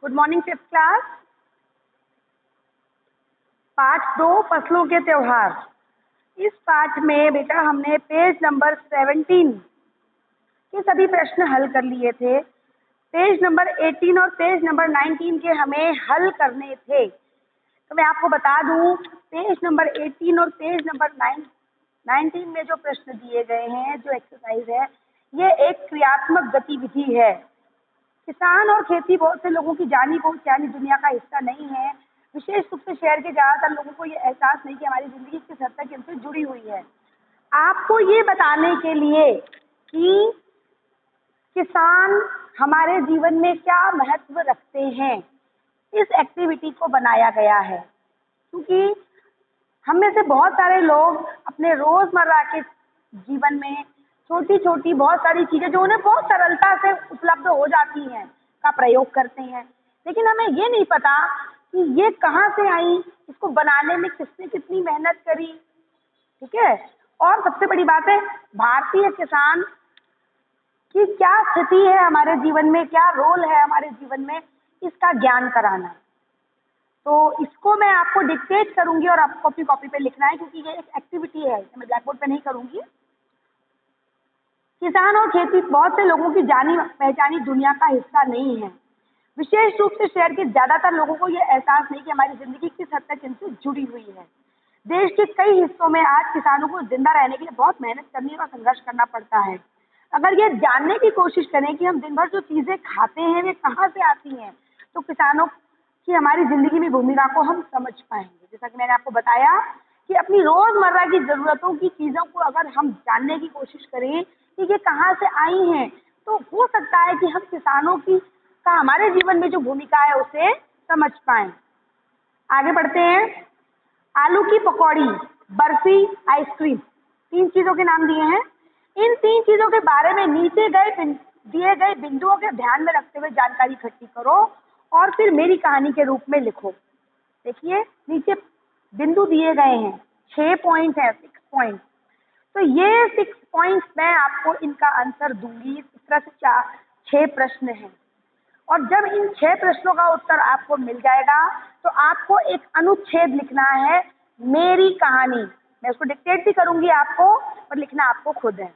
Good morning fifth class. पाठ 2 फसलों के त्योहार। इस पाठ में बेटा हमने पेज नंबर 17 के सभी प्रश्न हल कर लिए थे। पेज नंबर 18 और पेज नंबर 19 के हमें हल करने थे। तो मैं आपको बता दूं, पेज नंबर 18 और पेज नंबर 19 में जो प्रश्न दिए गए हैं, जो एक्सरसाइज है, ये एक क्रियात्मक गतिविधि है। किसान और खेती बहुत से लोगों की जानी पहचानी दुनिया का हिस्सा नहीं है। विशेष रूप से शहर के ज़्यादातर लोगों को ये एहसास नहीं कि हमारी ज़िंदगी किस हद तक इनसे जुड़ी हुई है। आपको ये बताने के लिए कि किसान हमारे जीवन में क्या महत्व रखते हैं, इस एक्टिविटी को बनाया गया है। क्योंकि हम में से बहुत सारे लोग अपने रोज़मर्रा के जीवन में छोटी छोटी बहुत सारी चीज़ें जो उन्हें बहुत सरलता से उपलब्ध हो जाती हैं का प्रयोग करते हैं, लेकिन हमें ये नहीं पता कि ये कहाँ से आई, इसको बनाने में किसने कितनी मेहनत करी। ठीक है। और सबसे बड़ी बात है, भारतीय किसान की क्या स्थिति है हमारे जीवन में, क्या रोल है हमारे जीवन में, इसका ज्ञान कराना। तो इसको मैं आपको डिक्टेट करूंगी और आपको अपनी कॉपी पे लिखना है, क्योंकि ये एक एक्टिविटी है, मैं ब्लैक बोर्ड पे नहीं करूंगी। किसान और खेती बहुत से लोगों की जानी पहचानी दुनिया का हिस्सा नहीं है। विशेष रूप से शहर के ज्यादातर लोगों को यह एहसास नहीं कि हमारी जिंदगी किस हद तक इनसे जुड़ी हुई है। देश के कई हिस्सों में आज किसानों को जिंदा रहने के लिए बहुत मेहनत करनी और संघर्ष करना पड़ता है। अगर ये जानने की कोशिश करें कि हम दिन भर जो चीजें खाते हैं वे कहाँ से आती हैं, तो किसानों की हमारी जिंदगी में भूमिका को हम समझ पाएंगे। जैसा कि मैंने आपको बताया कि अपनी रोजमर्रा की जरूरतों की चीजों को अगर हम जानने की कोशिश करें कि ये कहाँ से आई हैं, तो हो सकता है कि हम किसानों की का हमारे जीवन में जो भूमिका है उसे समझ पाएं। आगे बढ़ते हैं। आलू की पकौड़ी, बर्फी, आइसक्रीम, 3 चीजों के नाम दिए हैं। इन 3 चीजों के बारे में नीचे दिए गए बिंदुओं के ध्यान में रखते हुए जानकारी इकट्ठी करो और फिर मेरी कहानी के रूप में लिखो। देखिए नीचे बिंदु दिए गए हैं, 6 पॉइंट है, 6 पॉइंट। तो ये 6 पॉइंट्स मैं आपको इनका आंसर दूंगी। इस तरह से 6 प्रश्न हैं, और जब इन 6 प्रश्नों का उत्तर आपको मिल जाएगा तो आपको एक अनुच्छेद लिखना है, मेरी कहानी। मैं उसको डिक्टेट भी करूंगी आपको, पर लिखना आपको खुद है।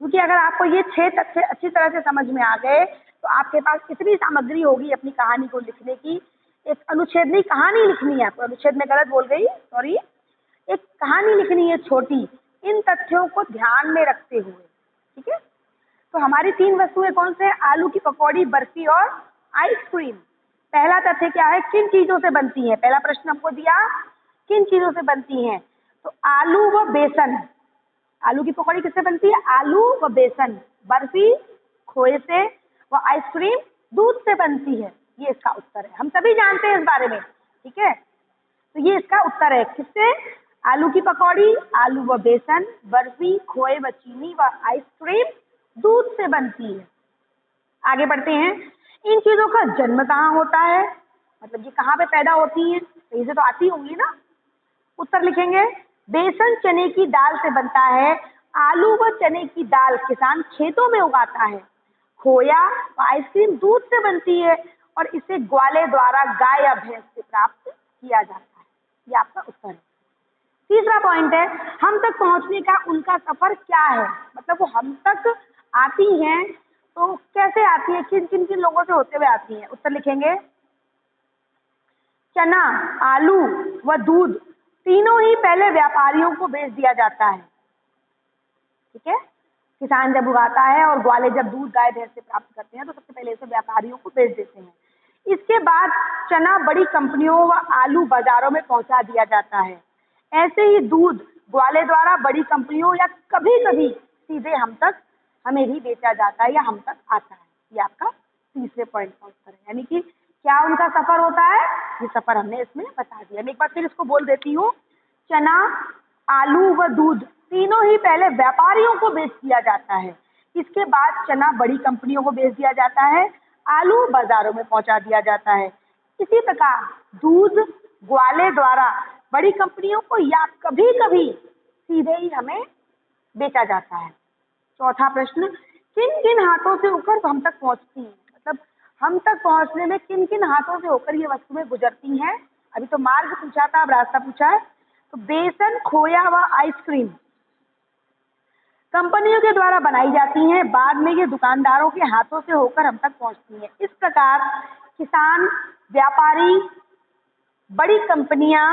क्योंकि अगर आपको ये 6 तथ्य अच्छी तरह से समझ में आ गए तो आपके पास इतनी सामग्री होगी अपनी कहानी को लिखने की। एक अनुच्छेद नहीं, कहानी लिखनी है आपको। अनुच्छेद में गलत बोल गई, सॉरी। एक कहानी लिखनी है छोटी, इन तथ्यों को ध्यान में रखते हुए। ठीक है। तो हमारी 3 वस्तुएं कौन से हैं? आलू की पकौड़ी, बर्फी और आइसक्रीम। पहला तथ्य क्या है? किन चीजों से बनती है? पहला प्रश्न हमको दिया, किन चीजों से बनती हैं? तो आलू व बेसन। आलू की पकौड़ी किससे बनती है? आलू व बेसन। बर्फी खोए से, व आइसक्रीम दूध से बनती है। ये इसका उत्तर है। हम सभी जानते हैं इस बारे में। ठीक है। तो ये इसका उत्तर है। किससे? आलू की पकौड़ी, आलू व बेसन, बर्फी खोए व चीनी व आइसक्रीम दूध से बनती है। आगे बढ़ते हैं। इन चीजों का जन्म कहाँ होता है? मतलब ये कहाँ पे पैदा होती हैं? कहीं से तो आती होंगी ना। उत्तर लिखेंगे, बेसन चने की दाल से बनता है। आलू व चने की दाल किसान खेतों में उगाता है। खोया व आइसक्रीम दूध से बनती है और इसे ग्वाले द्वारा गाय या भैंस से प्राप्त किया जाता है। ये आपका उत्तर है। तीसरा पॉइंट है, हम तक पहुंचने का उनका सफर क्या है? मतलब वो हम तक आती हैं तो कैसे आती है, किन किन किन लोगों से होते हुए आती हैं? उत्तर लिखेंगे, चना, आलू व दूध तीनों ही पहले व्यापारियों को बेच दिया जाता है। ठीक है। किसान जब उगाता है और ग्वाले जब दूध गाय भैंस से प्राप्त करते हैं तो सबसे पहले इसे व्यापारियों को बेच देते हैं। इसके बाद चना बड़ी कंपनियों व आलू बाजारों में पहुंचा दिया जाता है। ऐसे ही दूध ग्वाले द्वारा बड़ी कंपनियों या कभी कभी सीधे हमें ही बेचा जाता है या हम तक आता है। ये आपका तीसरे पॉइंट का उत्तर है। यानी कि क्या उनका सफर होता है, ये सफर हमने इसमें बता दिया। मैं एक बार फिर इसको बोल देती हूँ। चना, आलू व दूध तीनों ही पहले व्यापारियों को बेच दिया जाता है। इसके बाद चना बड़ी कंपनियों को बेच दिया जाता है, आलू बाजारों में पहुंचा दिया जाता है। इसी प्रकार दूध ग्वाले द्वारा बड़ी कंपनियों को या कभी कभी सीधे ही हमें बेचा जाता है। चौथा प्रश्न, किन किन हाथों से होकर हम तक पहुंचती है? मतलब हम तक पहुंचने में किन किन हाथों से होकर ये वस्तुएं गुजरती हैं? अभी तो मार्ग पूछा था, अब रास्ता पूछा है। तो बेसन, खोया व आइसक्रीम कंपनियों के द्वारा बनाई जाती हैं, बाद में ये दुकानदारों के हाथों से होकर हम तक पहुंचती हैं। इस प्रकार किसान, व्यापारी, बड़ी कंपनियां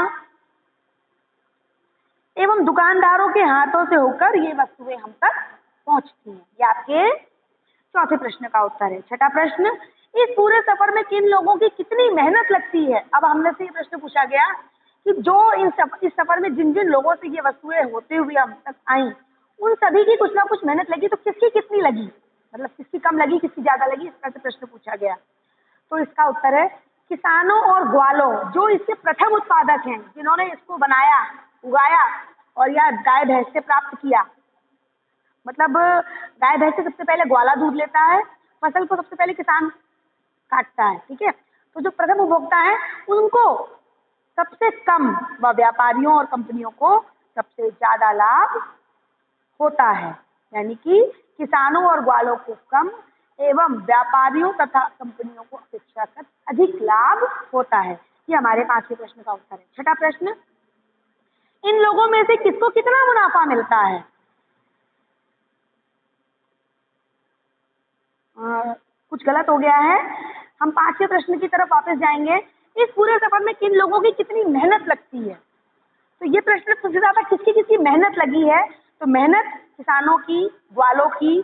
एवं दुकानदारों के हाथों से होकर ये वस्तुएं हम तक पहुंचती हैं। ये आपके चौथे प्रश्न का उत्तर है। छठा प्रश्न, इस पूरे सफर में किन लोगों की कितनी मेहनत लगती है? अब हमने से ये प्रश्न पूछा गया कि जो इस सफर में जिन जिन लोगों से ये वस्तुएं होते हुए हम तक आई, उन सभी की कुछ ना कुछ मेहनत लगी, तो किसकी कितनी लगी, मतलब किसकी कम लगी, किसकी ज्यादा लगी, इस तरह से प्रश्न पूछा गया। तो इसका उत्तर है किसानों और ग्वालों, जो इसके प्रथम उत्पादक हैं, जिन्होंने इसको बनाया, उगाया और या गाय भैंस से प्राप्त किया। मतलब गाय भैंस से सबसे पहले ग्वाला दूध लेता है, फसल को सबसे पहले किसान काटता है, ठीक है। तो जो प्रथम उपभोक्ता है उनको सबसे कम व व्यापारियों और कंपनियों को सबसे ज्यादा लाभ होता है, यानी कि किसानों और ग्वालों को कम एवं व्यापारियों तथा कंपनियों को अपेक्षाकृत अधिक लाभ होता है। ये हमारे पांचवें प्रश्न का उत्तर है। छठा प्रश्न, इन लोगों में से किसको कितना मुनाफा मिलता है? कुछ गलत हो गया है, हम पांचवें प्रश्न की तरफ वापस जाएंगे। इस पूरे सफर में किन लोगों की कितनी मेहनत लगती है? तो ये प्रश्न पूछ रहा था किसकी किसकी मेहनत लगी है। तो मेहनत किसानों की, ग्वालों की,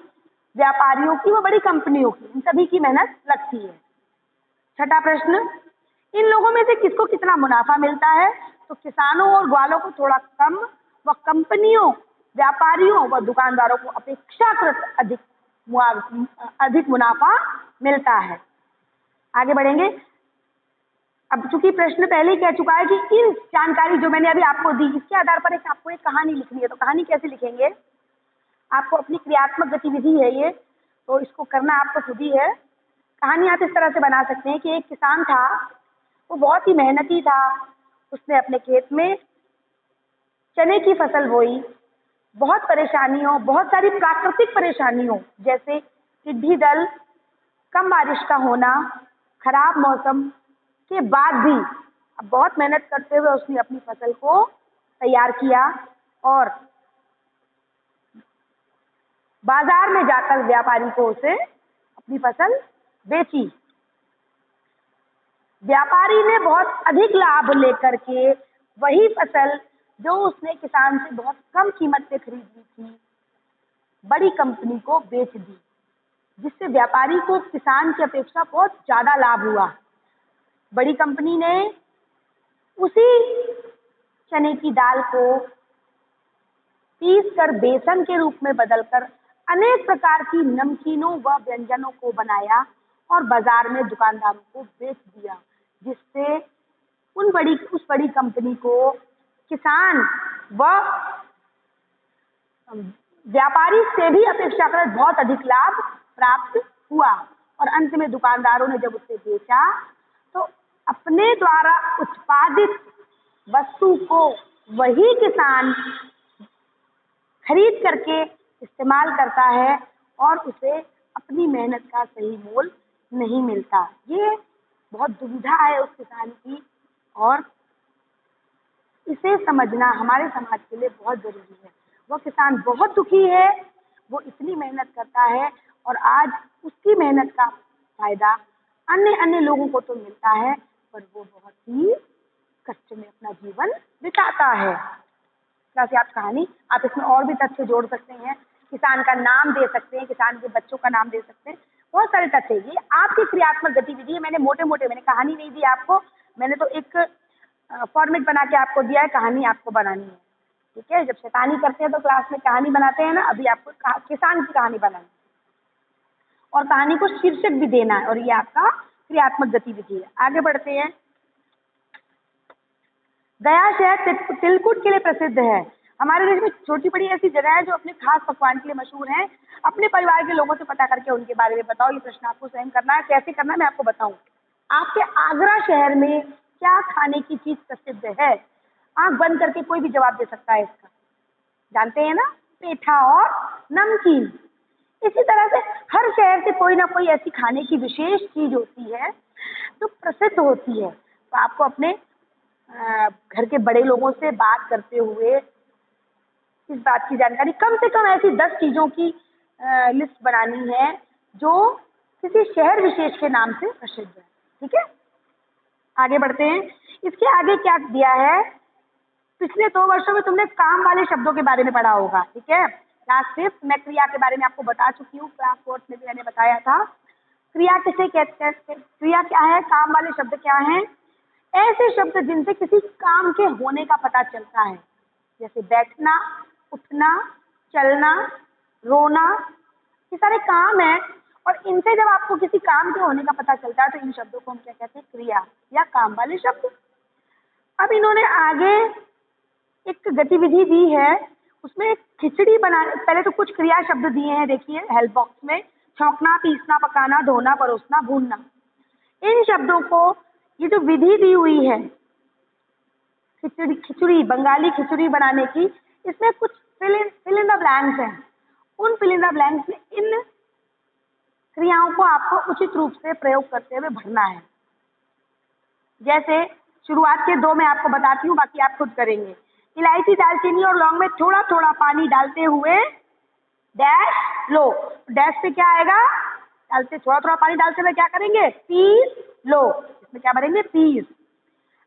व्यापारियों की व बड़ी कंपनियों की, इन सभी की मेहनत लगती है। छठा प्रश्न, इन लोगों में से किसको कितना मुनाफा मिलता है? तो किसानों और ग्वालों को थोड़ा कम व कंपनियों, व्यापारियों व दुकानदारों को अपेक्षाकृत अधिक मुनाफा मिलता है। आगे बढ़ेंगे। अब चूंकि प्रश्न पहले ही कह चुका है कि इन जानकारी जो मैंने अभी आपको दी, इसके आधार पर आपको एक कहानी लिखनी है। तो कहानी कैसे लिखेंगे? आपको अपनी क्रियात्मक गतिविधि है ये, तो इसको करना आपको खुद ही है। कहानी आप इस तरह से बना सकते हैं कि एक किसान था, वो बहुत ही मेहनती था। उसने अपने खेत में चने की फसल बोई। बहुत परेशानियों, बहुत सारी प्राकृतिक परेशानियों, जैसे टिड्डी दल, कम बारिश का होना, खराब मौसम के बाद भी अब बहुत मेहनत करते हुए उसने अपनी फसल को तैयार किया और बाजार में जाकर व्यापारी को उसे अपनी फसल बेची। व्यापारी ने बहुत अधिक लाभ लेकर के वही फसल जो उसने किसान से बहुत कम कीमत पे खरीदी थी, बड़ी कंपनी को बेच दी, जिससे व्यापारी को किसान की अपेक्षा बहुत ज्यादा लाभ हुआ। बड़ी कंपनी ने उसी चने की दाल को पीस कर बेसन के रूप में बदलकर अनेक प्रकार की नमकीनों व व्यंजनों को बनाया और बाजार में दुकानदारों को बेच दिया, जिससे उस बड़ी कंपनी को किसान व व्यापारी से भी अपेक्षाकृत बहुत अधिक लाभ प्राप्त हुआ। और अंत में दुकानदारों ने जब उसे बेचा तो अपने द्वारा उत्पादित वस्तु को वही किसान खरीद करके इस्तेमाल करता है और उसे अपनी मेहनत का सही मोल नहीं मिलता। ये बहुत दुविधा है उस किसान की, और इसे समझना हमारे समाज के लिए बहुत जरूरी है। वो किसान बहुत दुखी है, वो इतनी मेहनत करता है और आज उसकी मेहनत का फायदा अन्य अन्य लोगों को तो मिलता है, पर वो बहुत ही कष्ट में अपना जीवन बिताता है। जैसे आप कहानी, आप इसमें और भी तथ्य जोड़ सकते हैं, किसान का नाम दे सकते हैं, किसान के बच्चों का नाम दे सकते हैं, बहुत सारे तथ्य। ये आपकी क्रियात्मक गतिविधि है। मैंने मोटे मोटे, मैंने कहानी नहीं दी आपको, मैंने तो एक फॉर्मेट बना के आपको दिया है, कहानी आपको बनानी है, ठीक है। जब शैतानी करते हैं तो क्लास में कहानी बनाते हैं ना, अभी आपको किसान की कहानी बनानी है और कहानी को शीर्षक भी देना है, और ये आपका क्रियात्मक गतिविधि है। आगे बढ़ते हैं। गया शहर तिलकुट के लिए प्रसिद्ध है। हमारे देश में छोटी बड़ी ऐसी जगह है जो अपने खास पकवान के लिए मशहूर हैं। अपने परिवार के लोगों से पता करके उनके बारे में बताओ। ये प्रश्न आपको स्वयं करना है। कैसे करना है मैं आपको बताऊं। आपके आगरा शहर में क्या खाने की चीज प्रसिद्ध है? आंख बंद करके कोई भी जवाब दे सकता है इसका। जानते हैं ना, पेठा और नमकीन। इसी तरह से हर शहर से कोई ना कोई ऐसी खाने की विशेष चीज होती है जो प्रसिद्ध होती है। तो आपको अपने घर के बड़े लोगों से बात करते हुए इस बात की जानकारी, कम से कम ऐसी 10 चीज़ों की लिस्ट बनानी है जो किसी शहर विशेष के नाम से प्रसिद्ध है। ठीक है, आगे बढ़ते हैं। इसके आगे क्या दिया है, पिछले 2 वर्षों में तुमने काम वाले शब्दों के बारे में पढ़ा होगा। ठीक है, क्लास 5 मैं क्रिया के बारे में आपको बता चुकी हूँ, क्लास 4 में भी मैंने बताया था। क्रिया किसे कहते हैं, क्रिया क्या है, काम वाले शब्द क्या हैं, ऐसे शब्द जिनसे किसी काम के होने का पता चलता है, जैसे बैठना, उठना, चलना, रोना, ये सारे काम हैं। और इनसे जब आपको किसी काम के होने का पता चलता है तो इन शब्दों को हम क्या कहते हैं, क्रिया या काम वाले शब्द। अब इन्होंने आगे एक गतिविधि दी है, उसमें खिचड़ी बना, पहले तो कुछ क्रिया शब्द दिए हैं, देखिए हेल्प बॉक्स में, छौंकना, पीसना, पकाना, धोना, परोसना, भूनना। इन शब्दों को, ये जो विधि दी हुई है खिचड़ी बंगाली खिचड़ी बनाने की, इसमें कुछ फिल इन द ब्लैंक्स हैं। उन फिल इन द ब्लैंक्स में इन क्रियाओं को आपको उचित रूप से प्रयोग करते हुए भरना है। जैसे शुरुआत के 2 मैं आपको बताती हूँ, बाकी आप खुद करेंगे। इलायची, दालचीनी और लौंग में थोड़ा थोड़ा पानी डालते हुए डैश लो। डैश से क्या आएगा, डालते थोड़ा थोड़ा पानी डालते हुए क्या करेंगे, पीस लो। इसमें क्या भरेंगे, पीस।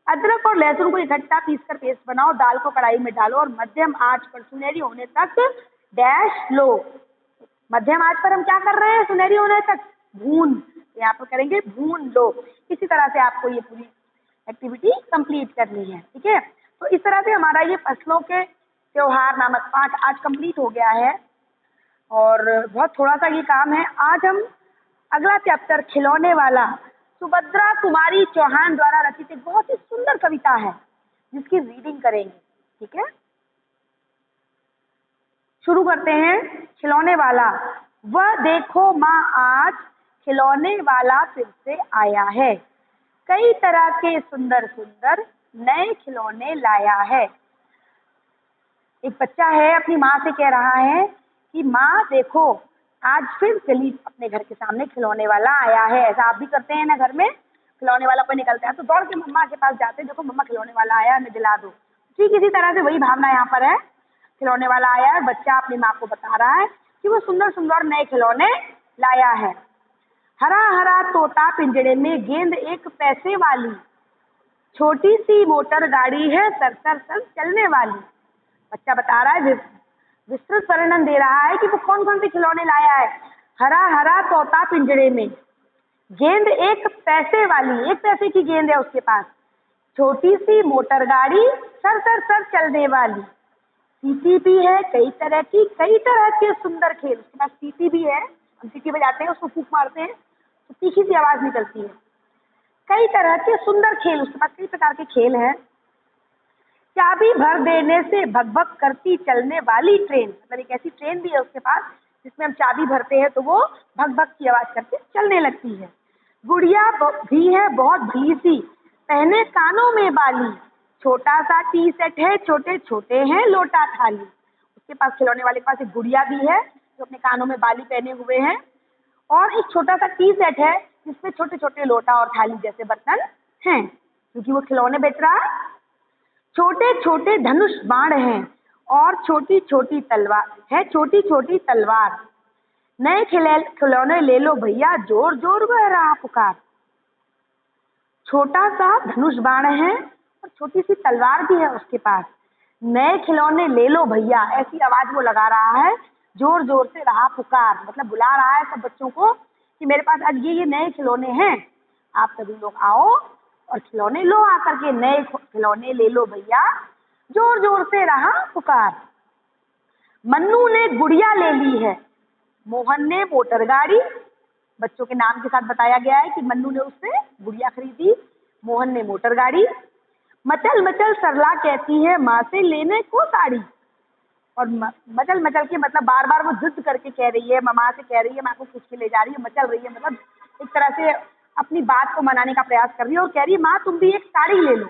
अदरक और लहसुन को इकट्ठा पीसकर पेस्ट बनाओ, दाल को कढ़ाई में डालो और मध्यम आंच पर सुनहरी होने तक डैश लो। मध्यम आंच पर हम क्या कर रहे हैं, सुनहरी होने तक भून, यहाँ पर करेंगे भून लो। इसी तरह से आपको ये पूरी एक्टिविटी कंप्लीट करनी है। ठीक है, तो इस तरह से हमारा ये फसलों के त्योहार नामक पाठ आज कंप्लीट हो गया है और बहुत थोड़ा सा ये काम है। आज हम अगला चैप्टर खिलौने वाला, सुभद्रा कुमारी चौहान द्वारा रचित एक बहुत ही सुंदर कविता है जिसकी रीडिंग करेंगे। ठीक है, शुरू करते हैं। खिलौने वाला। वह देखो माँ आज खिलौने वाला फिर से आया है, कई तरह के सुंदर सुंदर नए खिलौने लाया है। एक बच्चा है, अपनी माँ से कह रहा है कि माँ देखो आज फिर गली अपने घर के सामने खिलौने वाला आया है। ऐसा आप भी करते हैं ना, घर में खिलौने वाला कोई निकलता है तो दौड़ के मम्मा के पास जाते हैं, देखो मम्मा खिलौने वाला आया है, मैं दिला दो। ठीक इसी तरह से वही भावना यहाँ पर है, खिलौने वाला आया है, बच्चा अपनी माँ को बता रहा है कि वो सुंदर सुंदर नए खिलौने लाया है। हरा हरा तोता पिंजड़े में, गेंद 1 पैसे वाली, छोटी सी मोटर गाड़ी है सर सर सर चलने वाली। बच्चा बता रहा है, विस्तृत वर्णन दे रहा है कि वो कौन कौन से खिलौने लाया है। हरा हरा तोता पिंजड़े में, गेंद 1 पैसे वाली, 1 पैसे की गेंद है उसके पास, छोटी सी मोटर गाड़ी सर सर सर चलने वाली, सीटी भी है कई तरह की, कई तरह के सुंदर खेल। उसके पास सीटी भी है, हम सीटी बजाते हैं, उसको फूंक मारते हैं तो तीखी सी आवाज निकलती है। कई तरह के सुंदर खेल, उसके पास कई प्रकार के खेल हैं। चाबी भर देने से भग-भग करती चलने वाली ट्रेन, मतलब एक ऐसी ट्रेन भी है उसके पास जिसमें हम चाबी भरते हैं तो वो भग-भग की आवाज करके चलने लगती है। गुड़िया भी है बहुत भली सी, पहने कानों में बाली, छोटा सा टी सेट है, छोटे छोटे हैं लोटा थाली। उसके पास, खिलौने वाले के पास एक गुड़िया भी है जो अपने कानों में बाली पहने हुए हैं, और एक छोटा सा टी सेट है जिसमें छोटे छोटे लोटा और थाली जैसे बर्तन हैं, क्योंकि वो खिलौने बेच रहा है। छोटे छोटे धनुष बाण हैं और छोटी छोटी तलवार है, छोटी छोटी तलवार, नए खिलौने ले लो भैया, जोर जोर बह रहा पुकार। छोटा सा धनुष बाण है और छोटी सी तलवार भी है उसके पास, नए खिलौने ले लो भैया, ऐसी आवाज वो लगा रहा है, जोर जोर से रहा पुकार, मतलब बुला रहा है सब बच्चों को कि मेरे पास आज ये नए खिलौने हैं, आप सभी लोग आओ और खिलौने लो, आकर के नए खिलौने ले लो भैया, जोर जोर से रहा पुकार। मन्नू ने गुड़िया ले ली है, मोहन ने मोटर गाड़ी, बच्चों के नाम के साथ बताया गया है कि मन्नू ने उससे गुड़िया खरीदी, मोहन ने मोटर गाड़ी। मचल मचल सरला कहती है माँ से लेने को साड़ी, और मचल मचल के मतलब बार बार वो जिद करके कह रही है, माँ से कह रही है, माँ को खींच के ले जा रही है, मचल रही है, मतलब एक तरह से अपनी बात को मनाने का प्रयास कर रही है और कह रही है माँ तुम भी एक साड़ी ले लो।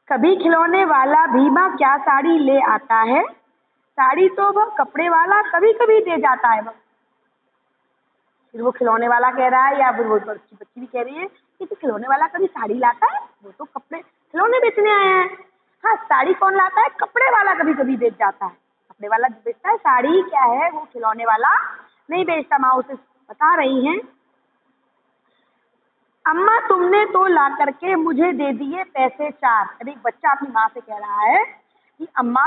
कभी खिलौने वाला भीमा क्या साड़ी ले आता है, साड़ी तो वह कपड़े वाला कभी कभी दे जाता है। फिर वो खिलौने वाला कह रहा है, या फिर वो बच्ची बच्ची भी कह रही है कि खिलौने वाला कभी साड़ी लाता है, वो तो कपड़े खिलौने बेचने आए हैं। हाँ, साड़ी कौन लाता है, कपड़े वाला कभी कभी बेच जाता है। कपड़े वाला बेचता है, साड़ी क्या है वो खिलौने वाला नहीं बेचता। माँ उसे बता रही हैं, अम्मा तुमने तो ला करके मुझे दे दिए पैसे 4। अरे एक बच्चा अपनी माँ से कह रहा है कि अम्मा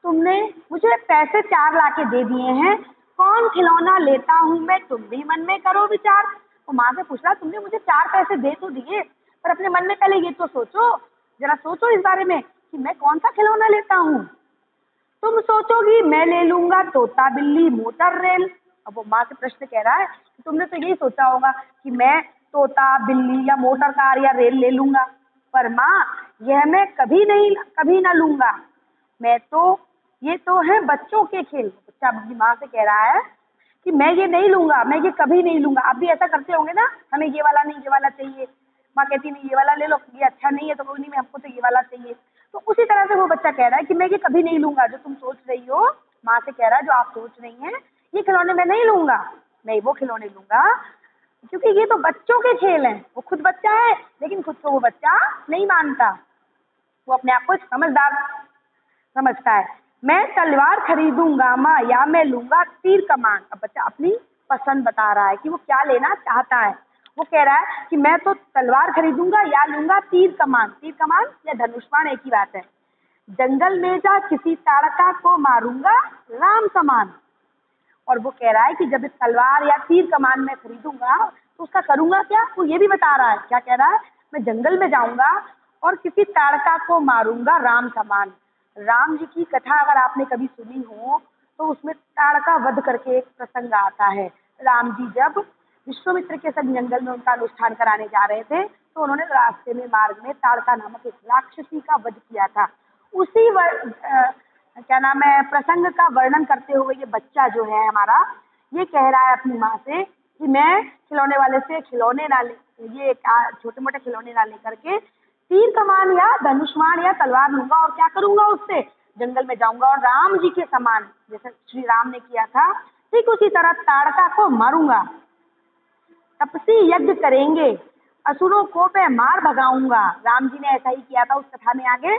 तुमने मुझे पैसे 4 ला के दे दिए हैं, कौन खिलौना लेता हूँ मैं, तुम भी मन में करो विचार। तो माँ से पूछ रहा, तुमने मुझे 4 पैसे दे तो दिए, पर अपने मन में पहले ये तो सोचो, जरा सोचो इस बारे में कि मैं कौन सा खिलौना लेता हूँ। तुम सोचोगी मैं ले लूंगा तोता बिल्ली मोटर रेल। अब वो माँ से प्रश्न कह रहा है कि तुमने तो यही सोचा होगा कि मैं तोता बिल्ली या मोटर कार या रेल ले लूंगा, पर माँ यह मैं कभी ना लूंगा। मैं तो ये तो है बच्चों के खेल। बच्चा अपनी माँ से कह रहा है कि मैं ये नहीं लूंगा, मैं ये कभी नहीं लूंगा। आप भी ऐसा करते होंगे ना, हमें ये वाला नहीं ये वाला चाहिए, माँ कहती नहीं ये वाला ले लो, ये अच्छा नहीं है तो कोई नहीं, मैं हमको तो ये वाला चाहिए। तो उसी तरह से वो बच्चा कह रहा है कि मैं ये कभी नहीं लूंगा, जो तुम सोच रही हो। माँ से कह रहा है जो आप सोच रही हैं ये खिलौने मैं नहीं लूंगा, मैं वो खिलौने लूंगा, क्योंकि ये तो बच्चों के खेल हैं। वो खुद बच्चा है लेकिन खुद को वो बच्चा नहीं मानता, वो अपने आप को समझदार समझता है। मैं तलवार खरीदूंगा माँ, या मैं लूंगा तीर कमान। अब बच्चा अपनी पसंद बता रहा है कि वो क्या लेना चाहता है। वो कह रहा है कि मैं तो तलवार खरीदूंगा या लूंगा तीर कमान। तीर कमान या धनुष बाण एक ही बात है। जंगल में जा किसी ताड़का को मारूंगा राम समान। और वो कह रहा है कि जब इस तलवार या तीर कमान में खरीदूंगा तो उसका करूंगा क्या, वो ये भी बता रहा है। क्या कह रहा है, मैं जंगल में जाऊंगा और किसी ताड़का को मारूंगा राम समान। राम जी की कथा अगर आपने कभी सुनी हो तो उसमें ताड़का वध करके एक प्रसंग आता है। राम जी जब विश्वामित्र के संग जंगल में उनका अनुष्ठान कराने जा रहे थे तो उन्होंने रास्ते में मार्ग में ताड़का नामक एक राक्षसी का वध किया था। उसी क्या नाम है प्रसंग का वर्णन करते हुए ये बच्चा जो है हमारा, ये कह रहा है अपनी माँ से कि मैं खिलौने वाले से खिलौने ना ले, ये छोटे मोटे खिलौने ना लेकर के तीर कमान या धनुष्मान या तलवार लूंगा, और क्या करूंगा उससे, जंगल में जाऊंगा और राम जी के समान जैसे श्री राम ने किया था ठीक उसी तरह ताड़का को मारूंगा। तपसी यज्ञ करेंगे असुरों को मैं मार भगाऊंगा। राम जी ने ऐसा ही किया था उस कथा में। आगे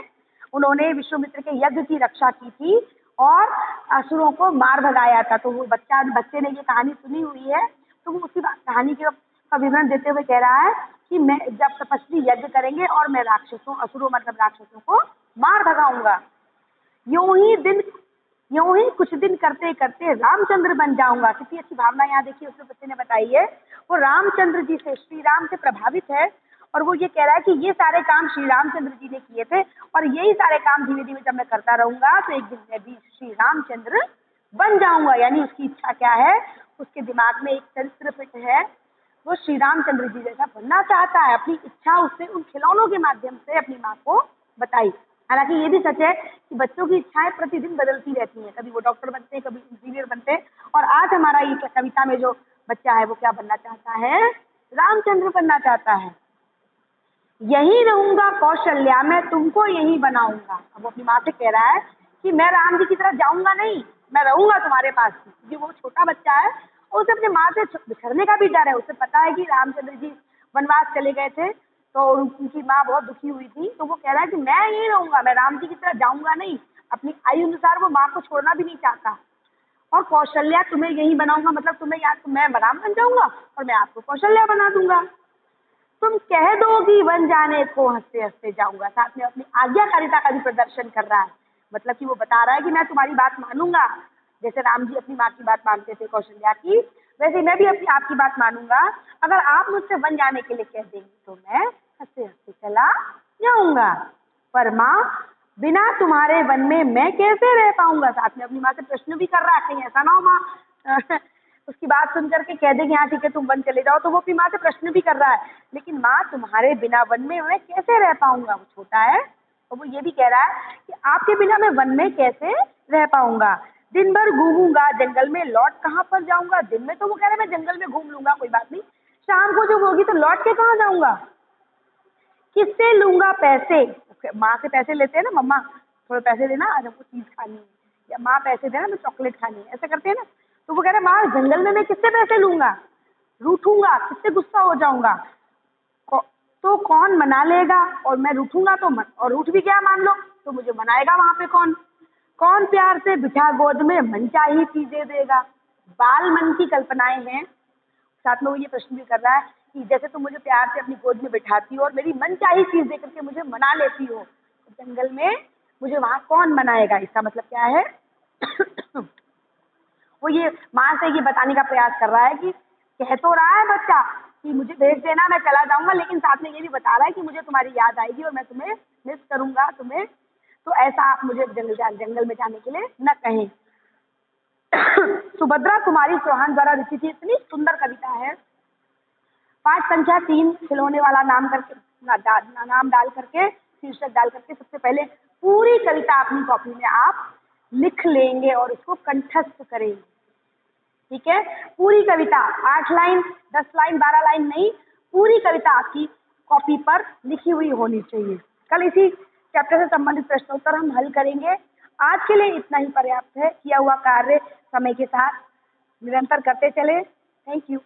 उन्होंने विश्वामित्र के यज्ञ की रक्षा की थी और असुरों को मार भगाया था। तो वो बच्चे ने ये कहानी सुनी हुई है, तो वो उसी कहानी का विवरण देते हुए कह रहा है कि मैं जब तपस्वी यज्ञ करेंगे और मैं असुरों मतलब राक्षसों को मार भगाऊंगा। यूं ही कुछ दिन करते करते रामचंद्र बन जाऊंगा। कितनी अच्छी भावना यहाँ देखिए उसमें बच्चे ने बताई है। वो रामचंद्र जी से, श्री राम से प्रभावित है और वो ये कह रहा है कि ये सारे काम श्री रामचंद्र जी ने किए थे और यही सारे काम धीमे धीमे जब मैं करता रहूंगा तो एक दिन मैं भी श्री रामचंद्र बन जाऊंगा। यानी उसकी इच्छा क्या है, उसके दिमाग में एक चरित्र फिट है, वो श्री रामचंद्र जी जैसा बनना चाहता है। अपनी इच्छा उसने उन खिलौनों के माध्यम से अपनी माँ को बताई। हालांकि ये भी सच है कि बच्चों की इच्छाएं प्रतिदिन बदलती रहती हैं, कभी वो डॉक्टर बनते हैं, कभी इंजीनियर बनते हैं। और आज हमारा ये कविता में जो बच्चा है वो क्या बनना चाहता है, रामचंद्र बनना चाहता है। यहीं रहूंगा कौशल्या, मैं तुमको यहीं बनाऊंगा। अब वो अपनी माँ से कह रहा है कि मैं राम जी की तरफ जाऊंगा नहीं, मैं रहूंगा तुम्हारे पास। क्योंकि वो छोटा बच्चा है और उसे अपने माँ से बिछड़ने का भी डर है। उसे पता है कि रामचंद्र जी वनवास चले गए थे तो उनकी माँ बहुत दुखी हुई थी। तो वो कह रहा है कि मैं यहीं रहूंगा, मैं राम जी की तरफ जाऊंगा नहीं। अपनी आयु अनुसार वो माँ को छोड़ना भी नहीं चाहता। और कौशल्या तुम्हें यहीं बनाऊंगा, मतलब तुम्हें या मैं राम बन जाऊंगा और मैं आपको कौशल्या बना दूंगा। तुम कह दोगी वन जाने को हंसते हंसते जाऊंगा। साथ में अपनी आज्ञाकारिता का भी प्रदर्शन कर रहा है। मतलब कि वो बता रहा है कि मैं तुम्हारी बात मानूंगा, जैसे राम जी अपनी माँ की बात मानते थे कौशल्या की, वैसे मैं भी अपनी आपकी बात मानूंगा। अगर आप मुझसे वन जाने के लिए कह देंगी तो मैं हंसते हंसते चला जाऊंगा। पर माँ बिना तुम्हारे वन में मैं कैसे रह पाऊंगा। साथ में अपनी माँ से प्रश्न भी कर रहा है, कहीं ऐसा ना हो माँ उसकी बात सुन करके कह देगी हाँ ठीक है तुम वन चले जाओ। तो वो अपनी माँ से प्रश्न भी कर रहा है, लेकिन माँ तुम्हारे बिना वन में मैं कैसे रह पाऊंगा। वो छोटा है और वो ये भी कह रहा है कि आपके बिना मैं वन में कैसे रह पाऊंगा। दिन भर घूमूंगा जंगल में, लौट कहाँ पर जाऊंगा। दिन में तो वो कह रहा है मैं जंगल में घूम लूंगा कोई बात नहीं, शाम को जब होगी तो लौट के कहाँ जाऊंगा। किससे लूंगा पैसे। माँ से पैसे लेते हैं ना, मम्मा थोड़े पैसे देना आज हमको चीज खानी है, या माँ पैसे देना, मैं चॉकलेट खानी है, ऐसा करते हैं ना। तो वो कह रहे माँ जंगल में मैं किससे पैसे लूंगा, रूठूंगा, किससे गुस्सा हो जाऊंगा, तो कौन मना लेगा, और मैं रूठूंगा तो और रूठ भी गया मान लो तो मुझे मनाएगा वहां पे कौन, कौन प्यार से बिठा गोद में मनचाही चीजें देगा। बाल मन की कल्पनाएं हैं। साथ में वो ये प्रश्न भी कर रहा है कि जैसे तुम मुझे प्यार से अपनी गोद में बिठाती हो और मेरी मनचाही चीज देकर के मुझे मना लेती हो, तो जंगल में मुझे वहां कौन मनाएगा। इसका मतलब क्या है वो ये माँ से ये बताने का प्रयास कर रहा है कि कह तो रहा है बच्चा कि मुझे भेज देना, मैं चला जाऊंगा, लेकिन साथ में ये भी बता रहा है कि मुझे तुम्हारी याद आएगी और मैं तुम्हें मिस करूंगा तुम्हें, तो ऐसा आप मुझे जंगल में जाने के लिए न कहें। सुभद्रा कुमारी चौहान द्वारा रचित इतनी सुंदर कविता है। पाठ संख्या 3 खिलौने वाला नाम करके नाम डाल करके शीर्षक डाल करके सबसे पहले पूरी कविता अपनी कॉपी में आप लिख लेंगे और उसको कंठस्थ करेंगे। ठीक है, पूरी कविता 8 लाइन 10 लाइन 12 लाइन नहीं, पूरी कविता आपकी कॉपी पर लिखी हुई होनी चाहिए। कल इसी चैप्टर से संबंधित प्रश्नोत्तर हम हल करेंगे। आज के लिए इतना ही पर्याप्त है। किया हुआ कार्य समय के साथ निरंतर करते चले। Thank you.